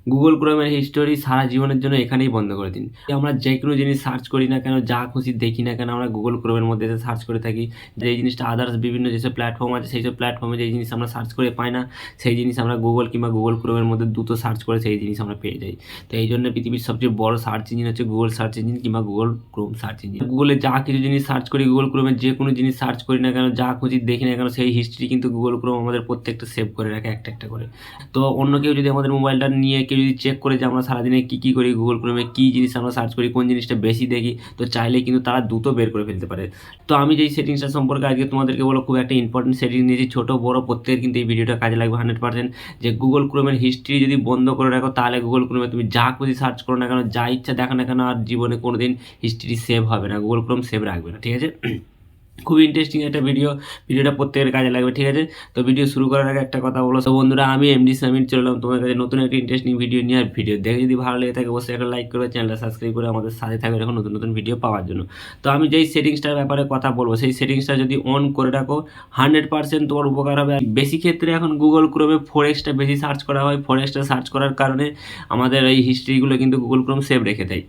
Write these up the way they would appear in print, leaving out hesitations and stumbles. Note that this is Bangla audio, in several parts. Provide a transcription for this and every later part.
গুগল ক্রোমের হিস্টোরি সারা জীবনের জন্য এখানেই বন্ধ করে দিন। আমরা যে কোনো জিনিস সার্চ করি না কেন, যা খুশি দেখি না কেন, আমরা গুগল ক্রোমের মধ্যে সার্চ করে থাকি। যে জিনিসটা আদার্স বিভিন্ন যেসব প্ল্যাটফর্ম আছে, সেই সব প্ল্যাটফর্মে যে জিনিস আমরা সার্চ করে পাই না, সেই জিনিস আমরা গুগল কিংবা গুগল ক্রোমের মধ্যে দ্রুত সার্চ করে সেই জিনিস আমরা পেয়ে যাই। তো এই জন্য পৃথিবীর সবচেয়ে বড় সার্চ ইঞ্জিন হচ্ছে গুগল সার্চ ইঞ্জিন কিংবা গুগল ক্রোম সার্চ ইঞ্জিন। গুগলে যা কিছু জিনিস সার্চ করি, গুগল ক্রোমে যে কোনো জিনিস সার্চ করি না কেন, যা খুশি দেখি না কেন, সেই হিস্ট্রি কিন্তু গুগল ক্রোম আমাদের প্রত্যেকটা সেভ করে রাখে একটা একটা করে। তো অন্য কেউ যদি আমাদের মোবাইলটা নিয়ে কেউ যদি চেক করে যে আমরা সারাদিনে কী করি, গুগল ক্রোমে কী জিনিস আমরা সার্চ করি, কোন জিনিসটা বেশি দেখি, তো চাইলে কিন্তু তারা দ্রুত বের করে ফেলতে পারে। তো আমি যেই সেটিংসটা সম্পর্কে আজকে তোমাদেরকে বলো, খুব একটা ইম্পর্টেন্ট সেটিংস নিয়েছি, ছোটো বড়ো প্রত্যেকের কিন্তু এই ভিডিওটা কাজে লাগবে 100%। যে গুগল ক্রোমের হিস্ট্রি যদি বন্ধ করে রাখো, তাহলে গুগল ক্রোমে তুমি যা খুশি সার্চ করো না কেন, যা ইচ্ছা দেখো না কেন, আর জীবনে কোনো দিন হিস্ট্রি সেভ হবে না, গুগল ক্রোম সেভ রাখবে না, ঠিক আছে? খুবই ইন্টারেস্টিং একটা ভিডিওটা প্রত্যেকের কাজে লাগবে, ঠিক আছে? তো ভিডিও শুরু করার আগে একটা কথা বলো। তো বন্ধুরা, আমি এমডি সামিট চললাম তোমার কাছে নতুন একটা ইন্টারেস্টিং ভিডিও নিয়ে। আর ভিডিও দেখে যদি ভালো লেগে থাকে অবশ্যই একটা লাইক করবে, চ্যানেলটা সাবস্ক্রাইব করে আমাদের সাথে থাকবে এরকম নতুন নতুন ভিডিও পাওয়ার জন্য। তো আমি যেই সেটিংসটার ব্যাপারে কথা বলবো, সেই সেটিংসটা যদি অন করে রাখো 100% তোমার উপকার হবে। বেশি ক্ষেত্রে এখন গুগল ক্রোমে ফরেক্সটা বেশি সার্চ করা হয়। ফরেক্সটা সার্চ করার কারণে আমাদের এই হিস্ট্রিগুলো কিন্তু গুগল ক্রোম সেভ রেখে দেয়।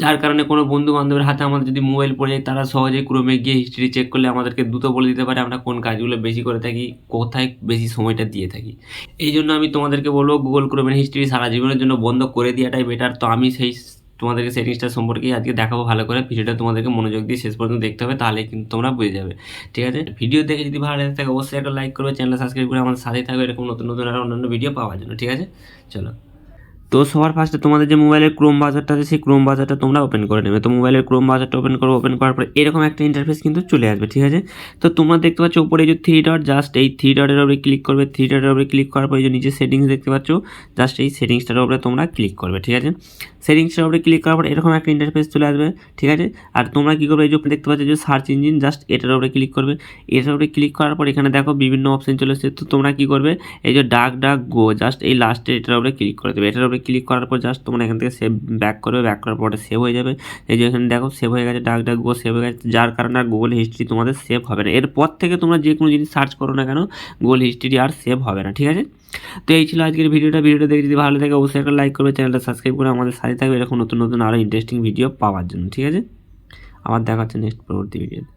যার কারণে কোনো বন্ধু বান্ধবের হাতে আমাদের যদি মোবাইল পড়ে যায়, তারা সহজেই ক্রোমে গিয়ে হিস্ট্রি চেক করলে আমাদেরকে দ্রুত বলে দিতে পারে আমরা কোন কাজগুলো বেশি করে থাকি, কোথায় বেশি সময়টা দিয়ে থাকি। এই জন্য আমি তোমাদেরকে বলবো, গুগল ক্রোমের হিস্ট্রি সারা জীবনের জন্য বন্ধ করে দেওয়াটাই বেটার। তো আমি সেই তোমাদেরকে সেটিংসটা সম্পর্কে আজকে দেখাবো ভালো করে। ভিডিওটা তোমাদেরকে মনোযোগ দিয়ে শেষ পর্যন্ত দেখতে হবে, তাহলে কিন্তু তোমরা বুঝে যাবে, ঠিক আছে? ভিডিও দেখে যদি ভালো লাগে থাকে অবশ্যই একটা লাইক করবে, চ্যানেল সাবস্ক্রাইব করে আমাদের সাথেই থাকবে এরকম নতুন নতুন আর অন্যান্য ভিডিও পাওয়ার জন্য, ঠিক আছে? চলো। তো সবার ফার্স্টে তোমাদের যে মোবাইলের ক্রোম ব্রাউজারটা আছে, সেই ক্রোম ব্রাউজারটা তোমরা ওপেন করে নেবে। তো মোবাইলের ক্রোম ব্রাউজারটা ওপেন করার পর এরকম একটা ইন্টারফেস কিন্তু চলে আসবে, ঠিক আছে? তো তোমরা দেখতে পাচ্ছ উপরে এই যে 3 ডট, জাস্ট এই 3 ডটের উপরে ক্লিক করবে। 3 ডটের উপরে ক্লিক করার পর এই যে নিচে সেটিংস দেখতে পাচ্ছ, জাস্ট এই সেটিংসটার উপরে তোমরা ক্লিক করবে, ঠিক আছে? সেটিংসটার উপরে ক্লিক করার পর এরকম একটা ইন্টারফেস চলে আসবে, ঠিক আছে? আর তোমরা কী করবে, এই যে দেখতে পাচ্ছ যে সার্চ ইঞ্জিন, জাস্ট এটার উপরে ক্লিক করবে। এটার উপরে ক্লিক করার পর এখানে দেখো বিভিন্ন অপশন চলে এসেছে। তো তোমরা কী করবে, এই যে ডাক গো, জাস্ট এই লাস্টে এটার উপরে ক্লিক করে দেবে। এটার উপরে ক্লিক করার পর জাস্ট তোমরা এখান থেকে সেভ ব্যাক করবে। ব্যাক করার পরে সেভ হয়ে যাবে। এই যে এখানে দেখো সেভ হয়ে গেছে, ডাক গো সেভ হয়ে গেছে, যার কারণে আর গুগল হিস্ট্রি তোমাদের সেভ হবে না। এরপর থেকে তোমরা যে কোনো জিনিস সার্চ করো না কেন, গুগল হিস্ট্রি আর সেভ হবে না, ঠিক আছে? তো এই ছিল আজকের ভিডিওটা দেখে যদি ভালো লাগে অবশ্যই একটা লাইক করবে, চ্যানেলটা সাবস্ক্রাইব করে আমাদের সাথে থাকবে এরকম নতুন নতুন আরও ইন্টারেস্টিং ভিডিও পাওয়ার জন্য, ঠিক আছে? আবার দেখা হচ্ছে নেক্সট পরবর্তী ভিডিওতে।